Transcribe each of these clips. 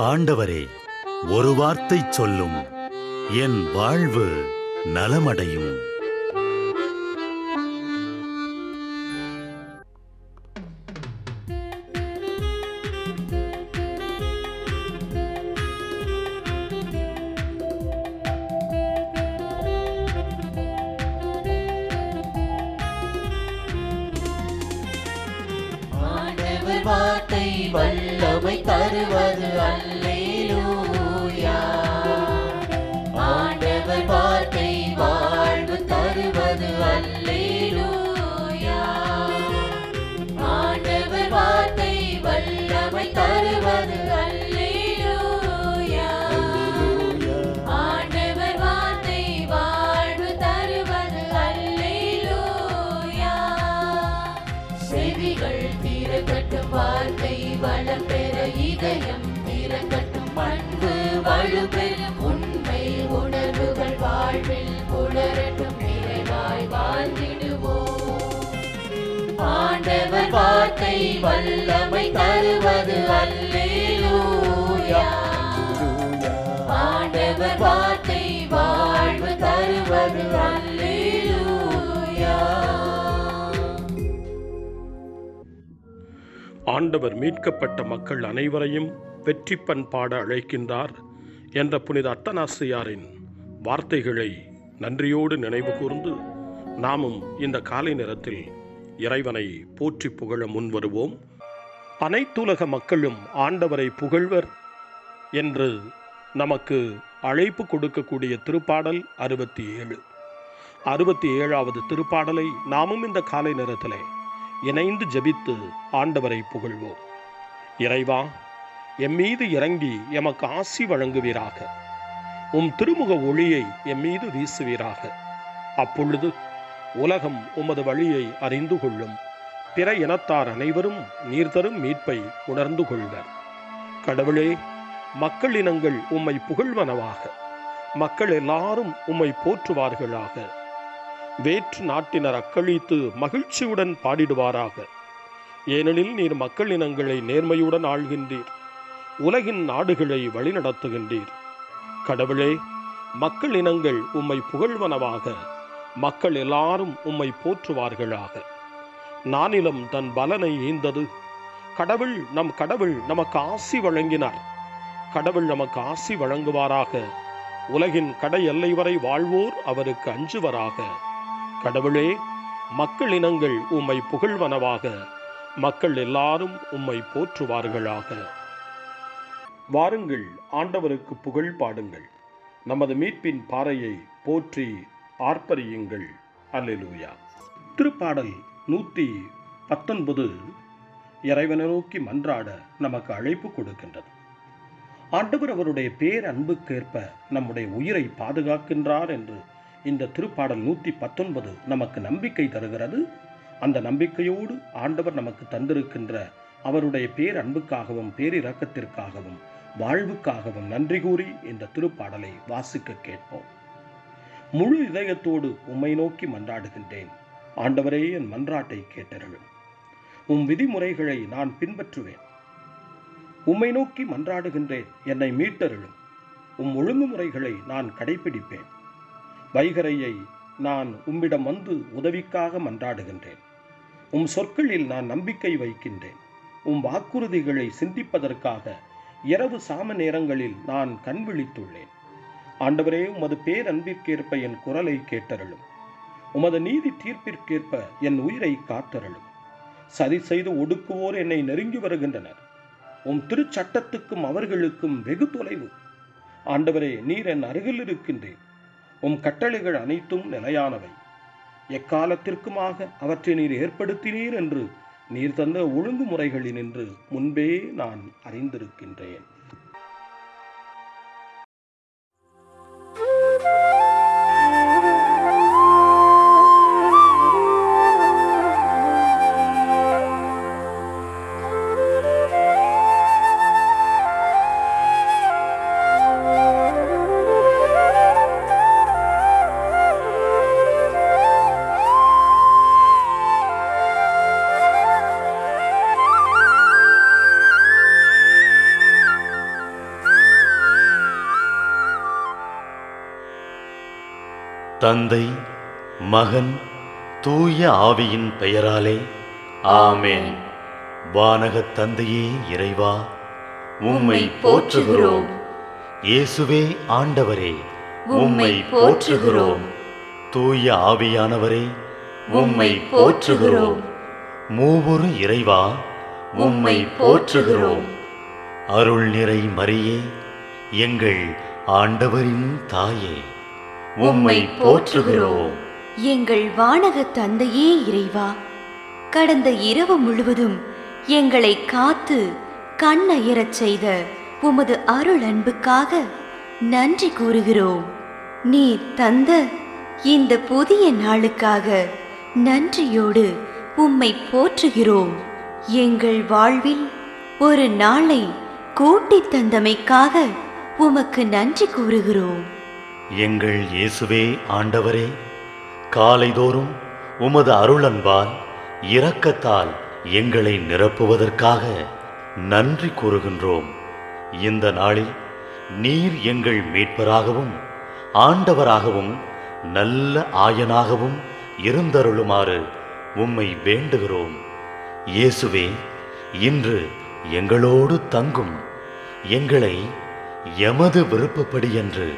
ஆண்டவரே, ஒரு வார்த்தை சொல்லும், என் வாழ்வு நலமடையும். வார்த்தை வல்லமை தருவது அல்லேலூயா. ஆண்டவர் வார்த்தை வாழ்வு தருவது அல்லேலூயா. ஆண்டவர் வார்த்தை வல்லமை தருவது அல்லேலூயா. ஆண்டவர் வார்த்தை வாழ்வு தருவது அல்லேலூயா. செவிகள் திறக்கட்டும், வார்த்தை வளம் பெற இதயம் திறக்கட்டும், பண்பு வலுப்பெறும், உண்மை உணர்வுகள் வாழ்வில் புலரட்டும், நிறைவாய் வாழ்ந்திடுவோம். ஆண்டவர் வார்த்தை வல்லமை தருவது அல்லேலூயா. ஆண்டவர் வார்த்தை வாழ்வு தருவது அல்லேலூயா. ஆண்டவர் மீட்கப்பட்ட மக்கள் அனைவரையும் வெற்றி பண்பாட அழைக்கின்றார் என்ற புனித அத்தனாசியாரின் வார்த்தைகளை நன்றியோடு நினைவு கூர்ந்து நாமும் இந்த காலை நேரத்தில் இறைவனை போற்றி புகழ முன்வருவோம். அனைத்துலக மக்களும் ஆண்டவரை புகழ்வர் என்று நமக்கு அழைப்பு கொடுக்கக்கூடிய திருப்பாடல் 67. 67வது திருப்பாடலை நாமும் இந்த காலை நேரத்திலே இணைந்து ஜெபித்து ஆண்டவரை புகழ்வோம். இறைவா, எம்மீது இறங்கி எமக்கு ஆசி வழங்குவீராக. உம் திருமுக ஒளியை எம்மீது வீசுவீராக. அப்பொழுது உலகம் உமது வழியை அறிந்து கொள்ளும். பிற இனத்தார் அனைவரும் நீர் தரும் மீட்பை உணர்ந்து கொள்வர். கடவுளே, மக்கள் இனங்கள் உம்மை புகழ்வனவாக. மக்கள் எல்லாரும் உம்மை போற்றுவார்களாக. வேற்று நாட்டினர் அக்களித்து மகிழ்ச்சியுடன் பாடிடுவாராக. ஏனெனில் நீர் மக்கள் இனங்களை நேர்மையுடன் ஆள்கின்றீர், உலகின் நாடுகளை வழிநடத்துகின்றீர். கடவுளே, மக்கள் இனங்கள் உம்மை புகழ்வனவாக. மக்கள் எல்லாரும் உம்மை போற்றுவார்களாக. நானிலம் தன் பலனை ஈந்தது. கடவுள் நமக்கு ஆசி வழங்கினார். கடவுள் நமக்கு ஆசி வழங்குவாராக. உலகின் கடை எல்லை வரை வாழ்வோர் அவருக்கு அஞ்சுவராக. கடவுளே, மக்கள் இனங்கள் உம்மை புகழ்வனவாக. மக்கள் எல்லாரும் உம்மை போற்றுவார்களாக. வாருங்கள், ஆண்டவருக்கு புகழ் பாடுங்கள். நமது மீட்பின் பாறையை போற்றி ஆர்ப்பரியுங்கள். அல்லேலூயா. திருப்பாடல் 119 இறைவனை நோக்கி மன்றாட நமக்கு அழைப்பு கொடுக்கின்றது. ஆண்டவர் அவருடைய பேரன்புக்கேற்ப நம்முடைய உயிரை பாதுகாக்கின்றார் என்று இந்த திருப்பாடல் 119 நமக்கு நம்பிக்கை தருகிறது. அந்த நம்பிக்கையோடு ஆண்டவர் நமக்கு தந்திருக்கின்ற அவருடைய பேரன்புக்காகவும் பேரிரக்கத்திற்காகவும் வாழ்வுக்காகவும் நன்றி கூறி இந்த திருப்பாடலை வாசிக்க கேட்போம். முழு இதயத்தோடு உம்மை நோக்கி மன்றாடுகின்றேன். ஆண்டவரே, என் மன்றாட்டை கேட்டருளும். உம் விதிமுறைகளை நான் பின்பற்றுவேன். உம்மை நோக்கி மன்றாடுகின்றேன், என்னை மீட்டருளும். உம் ஒழுங்குமுறைகளை நான் கடைபிடிப்பேன். வைகரையை நான் உம்மிடம் வந்து உதவிக்காக மன்றாடுகின்றேன். உம் சொற்களில் நான் நம்பிக்கை வைக்கின்றேன். உம் வாக்குறுதிகளை சிந்திப்பதற்காக இரவு சாம நேரங்களில் நான் கண் விழித்துள்ளேன். ஆண்டவரே, உமது பேரன்பிற்கேற்ப என் குரலை கேட்டருளும். உமது நீதி தீர்ப்பிற்கேற்ப என் உயிரை காத்தருளும். சதி செய்து ஒடுக்குவோர் என்னை நெருங்கி வருகின்றனர். உம் திருச்சட்டத்துக்கும் அவர்களுக்கும் வெகு தொலைவு. ஆண்டவரே, நீர் என் அருகில் இருக்கின்றேன். உம் கட்டளைகள் அனைத்தும் நிலையானவை. எக்காலத்திற்குமாக அவற்றை நீர் ஏற்படுத்தினீர் என்று நீர் தந்த ஒழுங்குமுறைகளினின்று முன்பே நான் அறிந்திருக்கின்றேன். தந்தை, மகன், தூய ஆவியின் பெயராலே ஆமென். வானகத் தந்தையே இறைவா, உம்மை போற்றுகிறோம். இயேசுவே ஆண்டவரே, உம்மை போற்றுகிறோம். தூய ஆவியானவரே, உம்மை போற்றுகிறோம். மூவொரு இறைவா, உம்மை போற்றுகிறோம். அருள் நிறை மரியே, எங்கள் ஆண்டவரின் தாயே, உம்மை போற்றுகிறோம். எங்கள் வானகத் தந்தையே இறைவா, கடந்த இரவு முழுவதும் எங்களை காத்து கண்ணயரச் செய்த உமது அருள் அன்புக்காக நன்றி கூறுகிறோம். நீர் தந்த இந்த புதிய நாளுக்காக நன்றியோடு உம்மை போற்றுகிறோம். எங்கள் வாழ்வில் ஒரு நாளை கூட்டித் தந்தமைக்காக உமக்கு நன்றி கூறுகிறோம். எங்கள் இயேசுவே ஆண்டவரே, காலைதோறும் உமது அருளன்பால் இரக்கத்தால் எங்களை நிரப்புவதற்காக நன்றி கூறுகின்றோம். இந்த நாளில் நீர் எங்கள் மீட்பராகவும் ஆண்டவராகவும் நல்ல ஆயனாகவும் இருந்தருளுமாறு உம்மை வேண்டுகிறோம். இயேசுவே, இன்று எங்களோடு தங்கும். எங்களை எமது விருப்பப்படியன்று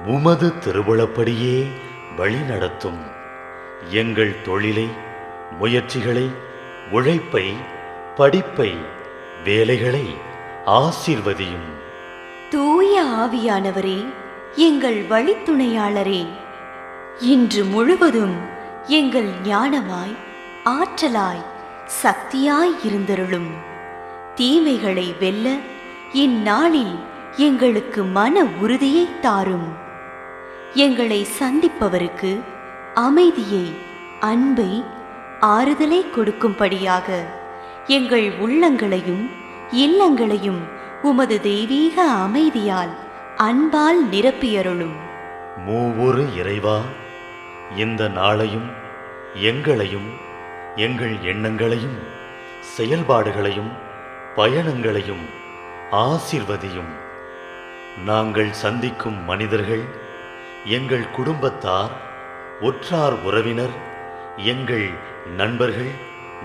உமது திருவுளப்படியே வழிநடத்தும். எங்கள் தொழிலை, முயற்சிகளை, உழைப்பை, படிப்பை, வேலைகளை ஆசீர்வதியும். தூய ஆவியானவரே, எங்கள் வழித்துணையாளரே, இன்று முழுவதும் எங்கள் ஞானமாய், ஆற்றலாய், சக்தியாய் இருந்தருளும். தீமைகளை வெல்ல இந்நாளில் எங்களுக்கு மன உறுதியை தாரும். எங்களை சந்திப்பவருக்கு அமைதியை, அன்பை, ஆறுதலை கொடுக்கும்படியாக எங்கள் உள்ளங்களையும் இல்லங்களையும் உமது தெய்வீக அமைதியால், அன்பால் நிரப்பியருளும். மூவொரு இறைவா, இந்த நாளையும் எங்களையும் எங்கள் எண்ணங்களையும் செயல்பாடுகளையும் பயணங்களையும் ஆசீர்வதியும். நாங்கள் சந்திக்கும் மனிதர்கள், எங்கள் குடும்பத்தார், உற்றார் உறவினர், எங்கள் நண்பர்கள்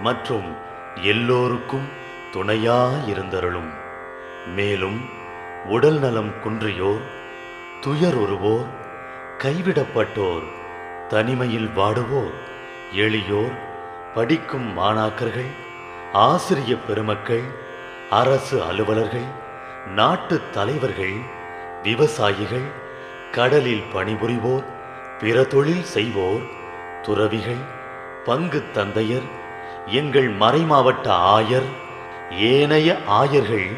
மற்றும் எல்லோருக்கும் துணையாயிருந்தருளும். மேலும் உடல் நலம் குன்றியோர், துயருறுவோர், கைவிடப்பட்டோர், தனிமையில் வாடுவோர், எளியோர், படிக்கும் மாணாக்கர்கள், ஆசிரிய பெருமக்கள், அரசு அலுவலர்கள், நாட்டு தலைவர்கள், விவசாயிகள், கடலில் பணிபுரிவோர், பிற தொழில் செய்வோர், துறவிகள், பங்கு தந்தையர், எங்கள் மறைமாவட்ட ஆயர், ஏனைய ஆயர்கள்,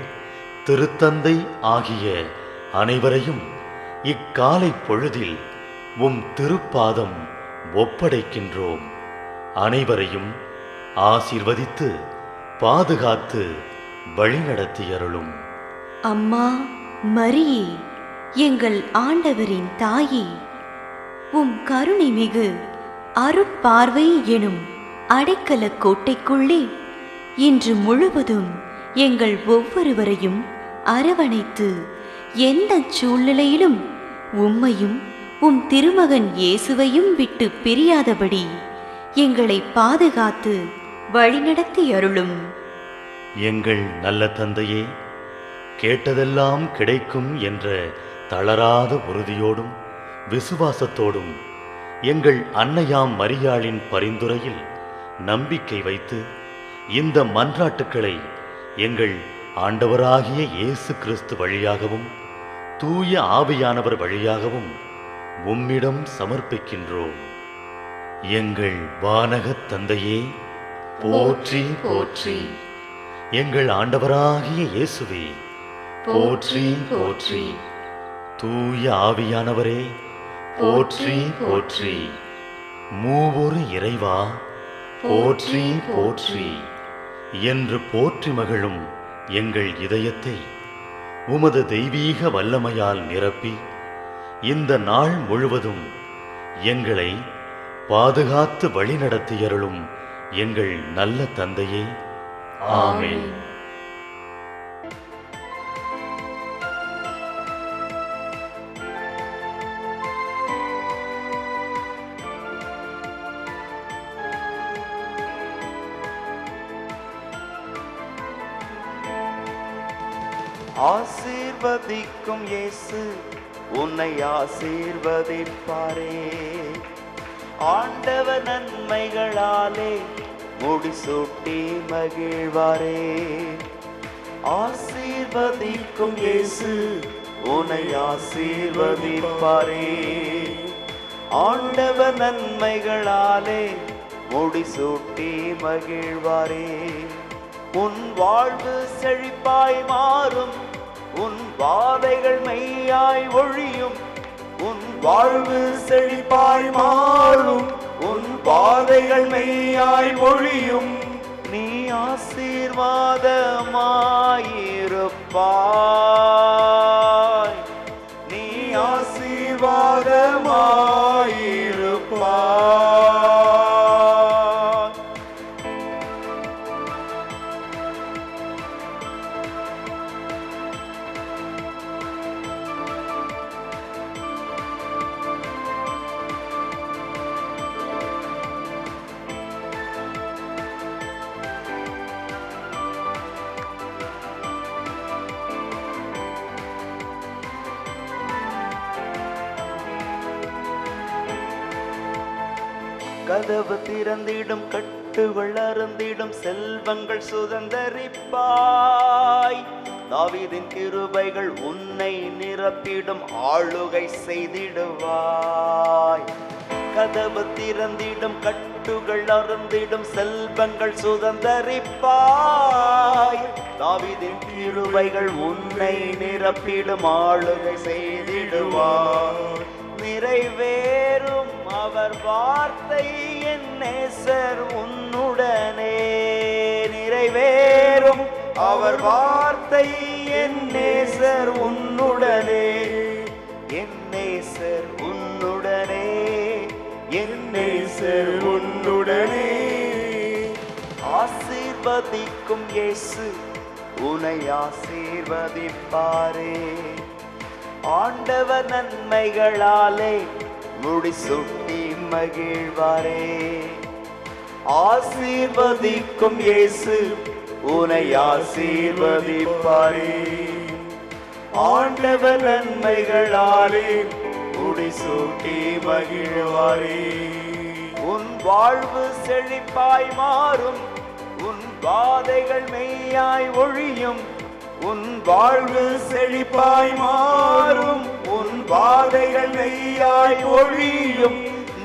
திருத்தந்தை ஆகிய அனைவரையும் இக்காலை பொழுதில் உம் திருப்பாதம் ஒப்படைக்கின்றோம். அனைவரையும் ஆசீர்வதித்து பாதுகாத்து வழிநடத்தியருளும். அம்மா மரியே, எங்கள் ஆண்டவரின் தாயே, உம் கருணை மிகு அருட்பார்வை எனும் அடைக்கல கோட்டைக்குள்ளே இன்று முழுவதும் எங்கள் ஒவ்வொருவரையும் அரவணைத்து எந்த சூழ்நிலையிலும் உம்மையும் உம் திருமகன் இயேசுவையும் விட்டு பிரியாதபடி எங்களை பாதுகாத்து வழிநடத்தி அருளும். எங்கள் நல்ல தந்தையே, கேட்டதெல்லாம் கிடைக்கும் என்ற தளராத உறுதியோடும் விசுவாசத்தோடும் எங்கள் அன்னையாம் மரியாளின் பரிந்துரையில் நம்பிக்கை வைத்து இந்த மன்றாட்டுக்களை எங்கள் ஆண்டவராகிய இயேசு கிறிஸ்து வழியாகவும் தூய ஆவியானவர் வழியாகவும் உம்மிடம் சமர்ப்பிக்கின்றோம். எங்கள் வானகத் தந்தையே, போற்றி போற்றி. எங்கள் ஆண்டவராகிய இயேசுவே, போற்றி போற்றி. தூய ஆவியானவரே, போற்றி போற்றி. மூவொரு இறைவா, போற்றி போற்றி என்று போற்றி மகிழும் எங்கள் இதயத்தை உமது தெய்வீக வல்லமையால் நிரப்பி இந்த நாள் முழுவதும் எங்களை பாதுகாத்து வழிநடத்தியருளும் எங்கள் நல்ல தந்தையே, ஆமென். ஆசீர்வதிக்கும் இயேசு உன்னை ஆசீர்வதிப்பாரே. ஆண்டவர் நன்மைகளாலே முடிசூட்டி மகிழ்வாரே. ஆசீர்வதிக்கும் இயேசு உன்னை ஆசீர்வதிப்பாரே. ஆண்டவர் நன்மைகளாலே முடிசூட்டி மகிழ்வாரே. உன் வாழ்வு செழிப்பாய் மாறும், உன் வாதைகள் மெய்யாய் ஒழியும். உன் வாழ்வு செழிப்பாய் மாறும், உன் வாதைகள் மெய்யாய் ஒழியும். நீ ஆசீர்வாதமாயிருப்பாய், நீ ஆசீர்வாதமாயிருப்பாய். கதவு திறந்திடும், கட்டுகள் அருந்திடும், செல்வங்கள் சுதந்தரிப்பாய். தாவீதின் கிருபைகள் உன்னை நிரப்பிடும், ஆளுகை செய்திடுவாய். கதவு திறந்திடும், கட்டுகள் அருந்திடும், செல்வங்கள் சுதந்தரிப்பாய். தாவீதின் கிருபைகள் உன்னை நிரப்பிடும், ஆளுகை செய்திடுவாய். நிறைவேறும் அவர் வார்த்தை, என் நேசர் உன்னுடனே. நிறைவேறும் அவர் வார்த்தை, என் நேசர் உன்னுடனே. என் நேசர் உன்னுடனே, என் நேசர் உன்னுடனே. ஆசீர்வதிக்கும் இயேசு உன்னை ஆசீர்வதிப்பாரே. ஆண்டவர் நன்மைகளாலே முடிசூட்டி மகிழ்வாரே. ஆசீர்வதிக்கும் இயேசு உன்னை ஆசீர்வதிப்பாரே. ஆண்டவர் நன்மைகளாலே முடிசூட்டி மகிழ்வாரே. உன் வாழ்வு செழிப்பாய் மாறும், உன் வாதைகள் மெய்யாய் ஒழியும். உன் வாழ்வு செழிப்பாய் மாறும், உன் வாதைகள் மெய்யாய் ஒழியும்.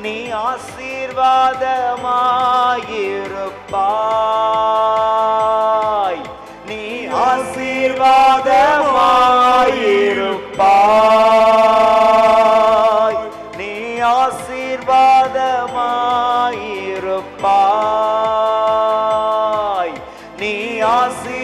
நீ ஆசீர்வாதமாயிருப்பாய், நீ ஆசீர்வாதமாயிருப்பாய், நீ ஆசீர்வாதமாயிருப்பாய், நீ ஆசீர்வாதமாயிருப்பாய்.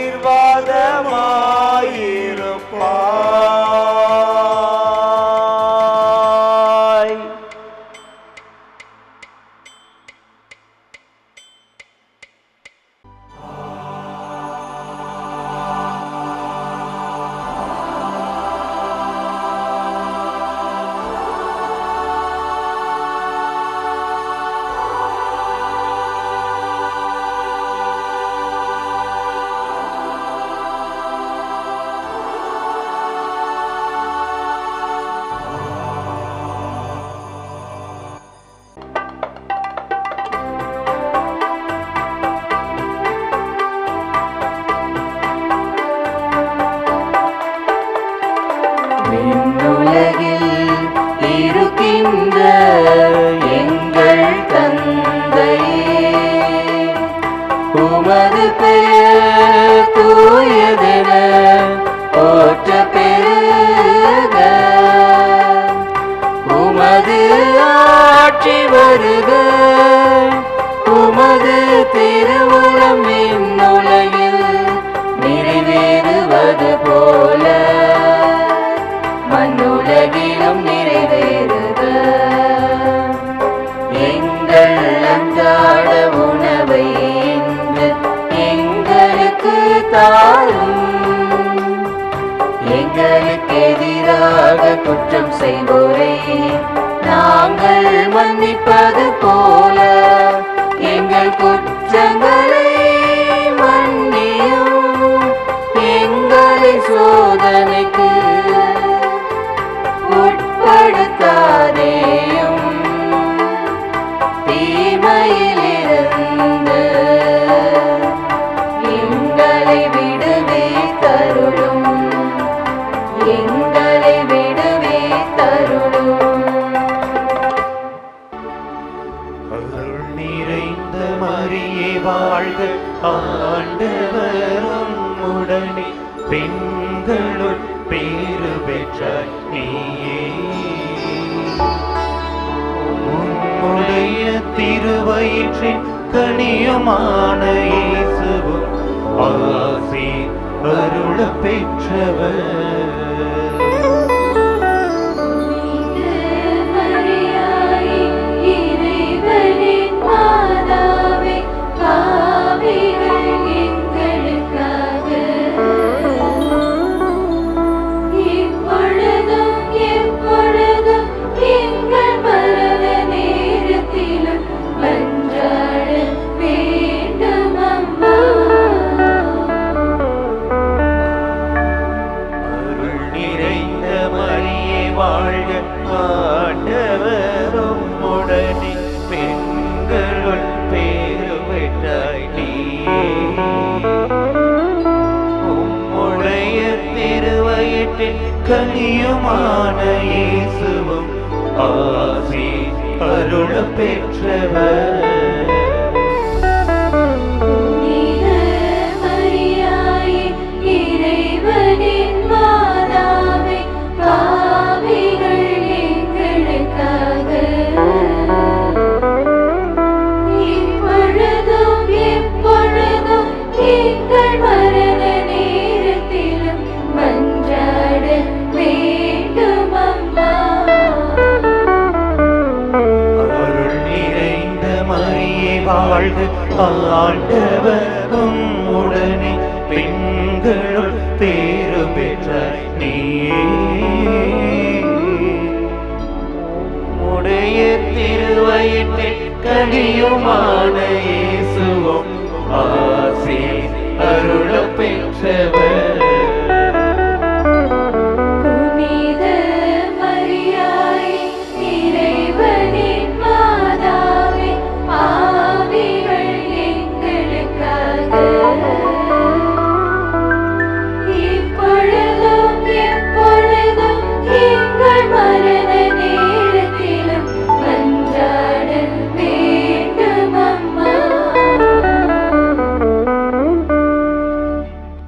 விண்ணுலகில் இருக்கின்ற எங்கள் தந்தையே, உமது பெயர் தூயதென போற்ற பெருக. உமது ஆட்சி வருக, உமது திருவுளம் விண்ணுலகில் நிறைவேறுவது போல மண்ணுலகிலும் நிறைவேறுக. எங்கள் அன்றாட உணவை இன்று எங்களுக்கு தாரும். எங்களுக்கு எதிராக குற்றம் செய்வோரை நாங்கள் மன்னிப்பது போல எங்கள் குற்றங்களை மன்னியும். எங்களை சோதனைக்கு உட்படுத்தாதேயும் தீமையிலிருந்து எங்களை விடுவித்தருளும் எங்களை விடுவித்தருளும். அருள் நிறைந்த மரியே வாழ்க, ஆண்டவரும் உடனே பெண்களுள் பேறு பெற்றாய் நீயே. உம்முடைய திருவயிற்றின் கனியுமான இயேசுவும் ஆசி அருள பெற்றவர். கனியுமான இயேசுவும் ஆசி அருள பெற்றவர். வாழ்க, ஆண்டவரும் உடனே பெண்களுள் பேறு பெற்றாய் நீயே. உடைய திருவயிற்றின் கனியுமான